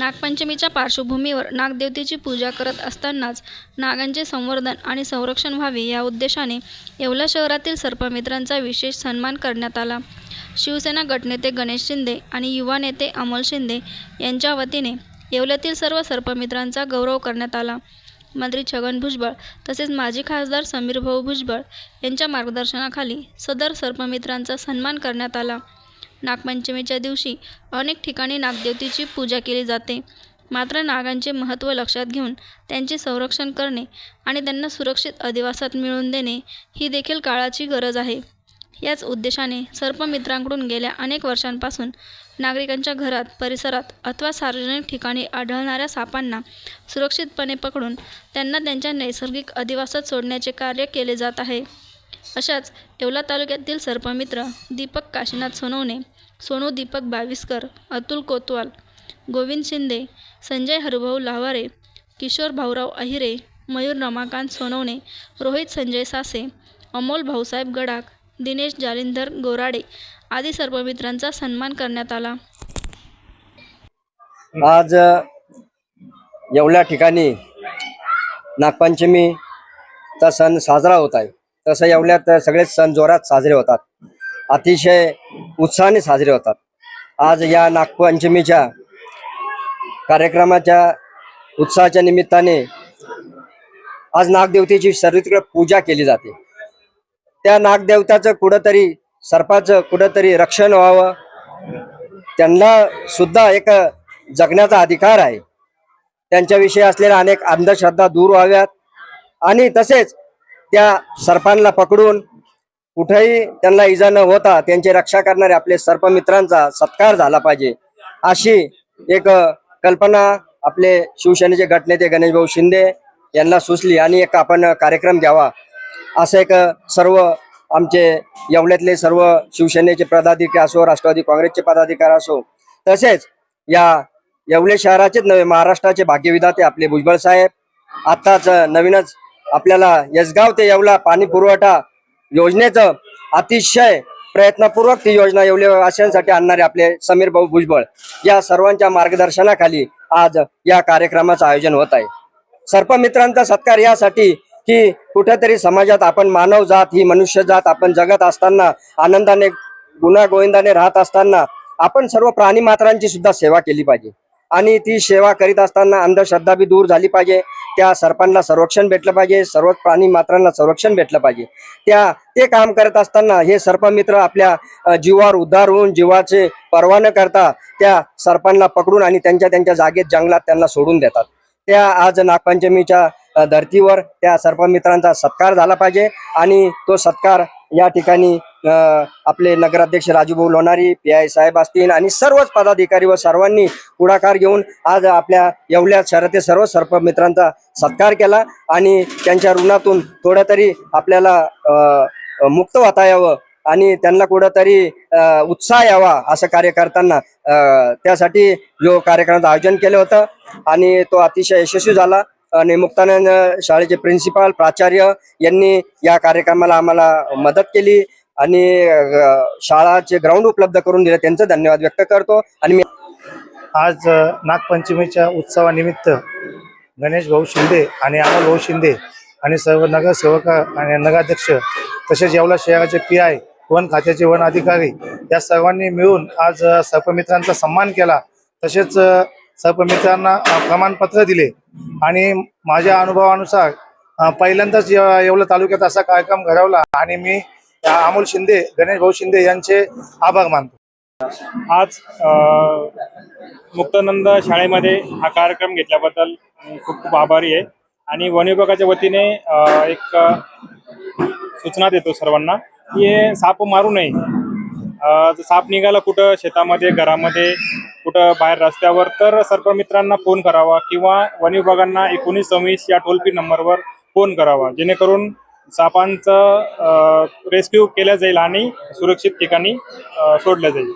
नागपंचमीच्या पार्श्वभूमीवर नागदेवतेची पूजा करत असतानाच नागांचे संवर्धन आणि संरक्षण व्हावे या उद्देशाने येवला शहरातील सर्पमित्रांचा विशेष सन्मान करण्यात आला. शिवसेना गटनेते गणेश शिंदे आणि युवा नेते अमोल शिंदे यांच्या वतीने येवल्यातील सर्व सर्पमित्रांचा गौरव करण्यात आला. मंत्री छगन भुजबळ तसेच माजी खासदार समीर भाऊ भुजबळ यांच्या मार्गदर्शनाखाली सदर सर्पमित्रांचा सन्मान करण्यात आला. नागपंचमीच्या दिवशी अनेक ठिकाणी नागदेवतेची पूजा केली जाते. मात्र नागांचे महत्त्व लक्षात घेऊन त्यांचे संरक्षण करणे आणि त्यांना सुरक्षित अधिवासात मिळवून देणे ही देखील काळाची गरज आहे. याच उद्देशाने सर्पमित्रांकडून गेल्या अनेक वर्षांपासून नागरिकांच्या घरात, परिसरात अथवा सार्वजनिक ठिकाणी आढळणाऱ्या सापांना सुरक्षितपणे पकडून त्यांना त्यांच्या नैसर्गिक अधिवासात सोडण्याचे कार्य केले जात आहे. अशाच येवला तालुक्यातील सर्पमित्र दीपक काशीनाथ सोनवणे, सोनू दीपक बाविस्कर, अतुल कोतवाल, गोविंद शिंदे, संजय हरिभाऊ लावारे, किशोर भाऊराव अहिरे, मयूर रमाकांत सोनवणे, रोहित संजय सासे, अमोल भाऊसाहेब गडाख, दिनेश जालिंदर गोराडे आदी सर्पमित्रांचा सन्मान करण्यात आला. आज येवल्या ठिकाणी नागपंचमीचा सण साजरा होत आहे. तसं येवल्यात सगळेच सण जोरात साजरे होतात, अतिशय उत्साहाने साजरे होतात. आज या नागपंचमीच्या कार्यक्रमाच्या उत्साहाच्या निमित्ताने आज नागदेवतेची सर्वत्र पूजा केली जाते. त्या नागदेवताचं कुठंतरी, सर्पाचं कुठंतरी रक्षण व्हावं, त्यांना सुद्धा एक जगण्याचा अधिकार आहे. त्यांच्याविषयी असलेल्या अनेक अंधश्रद्धा दूर व्हाव्यात आणि तसेच त्या सर्पांना पकडून कुठेही त्यांना इजा न होता त्यांची रक्षा करणारे आपले सर्पमित्रांचा सत्कार झाला पाहिजे, अशी एक कल्पना आपले शिवसेनेचे गटनेते गणेश भाऊ शिंदे यांना सुचली आणि एक आपण कार्यक्रम घ्यावा असं एक सर्व आमचे येवल्यातले सर्व शिवसेनेचे पदाधिकारी असो, राष्ट्रवादी काँग्रेसचे पदाधिकारी असो, तसेच या येवले शहराचेच नव्हे महाराष्ट्राचे भाग्यविधाते आपले भुजबळ साहेब आत्ताच नवीनच आपल्याला यसगाव ते येवला पाणी पुरवठा योजनेचं अतिशय प्रयत्नपूर्वक ती योजना येवले वासियांसाठी आणणारे आपले समीर भाऊ भुजबळ या सर्वांच्या मार्गदर्शनाखाली आज या कार्यक्रमाचं आयोजन होत आहे. सर्पमित्रांचा सत्कार यासाठी की कुठेतरी समाजात आपण मानव जात ही मनुष्य जात आपण जगत असताना आनंदाने गुन्हा गोविंदाने राहत असताना आपण सर्व प्राणी मात्रांची सुद्धा सेवा केली पाहिजे आणि ती सेवा करीत असताना अंधश्रद्धा बी दूर झाली पाहिजे. त्या सर्पांना संरक्षण भेटलं पाहिजे, सर्व प्राणी मात्रांना संरक्षण भेटलं पाहिजे. ते काम करत असताना हे सर्पमित्र आपल्या जीवावर उद्धार होऊन जीवाचे पर्वा न करता त्या सर्पांना पकडून आणि त्यांच्या जागेत जंगलात त्यांना सोडून देतात. त्या आज नागपंचमीच्या धर्तीवर त्या सर्पमित्रांचा सत्कार झाला पाहिजे आणि तो सत्कार या ठिकाणी आपले नगराध्यक्ष राजूभाऊ लोणारी, PI साहेब असतील आणि सर्वच पदाधिकारी व सर्वांनी पुढाकार घेऊन आज आपल्या येवल्या शहरातील सर्व सर्पमित्रांचा सत्कार केला आणि त्यांच्या ऋणातून थोडं तरी आपल्याला मुक्त होता यावं आणि त्यांना कुठंतरी उत्साह यावा असं कार्य करताना त्यासाठी जो कार्यक्रमाचं आयोजन केलं होतं आणि तो अतिशय यशस्वी झाला आणि मुक्तानंद शाळेचे प्रिन्सिपाल प्राचार्य यांनी या कार्यक्रमाला आम्हाला मदत केली आणि शाळाचे ग्राउंड उपलब्ध करून दिले, त्यांचं धन्यवाद व्यक्त करतो. आणि मी आज नागपंचमीच्या उत्सवानिमित्त गणेश भाऊ शिंदे आणि अमोल भाऊ शिंदे आणि सर्व नगरसेवक आणि नगराध्यक्ष तसेच येवला शहराचे PI वन खात्याचे वन अधिकारी या सर्वांनी मिळून आज सर्पमित्रांचा सन्मान केला. तसेच सर्पमित्रांना प्रमाणपत्र दिले आणि माझ्या अनुभवानुसार पहिल्यांदाच येवला तालुक्यात असा कार्यक्रम घडवला आणि मी अमोल शिंदे, गणेश भाऊ शिंदे यांचे आभार मानतो. आज मुक्तानंद शाळेमध्ये हा कार्यक्रम घेतल्याबद्दल खूप खूप आभारी आहे आणि वन विभागाच्या वतीने एक सूचना देतो सर्वांना की हे साप मारू नये. साप निघाला कुठं शेतामध्ये, घरामध्ये, कुठं बाहेर रस्त्यावर तर सर्पमित्रांना फोन करावा किंवा वन विभागांना 1919 या टोल फ्री नंबरवर फोन करावा, जेणेकरून सापांचं रेस्क्यू केलं जाईल आणि सुरक्षित ठिकाणी सोडलं जाईल.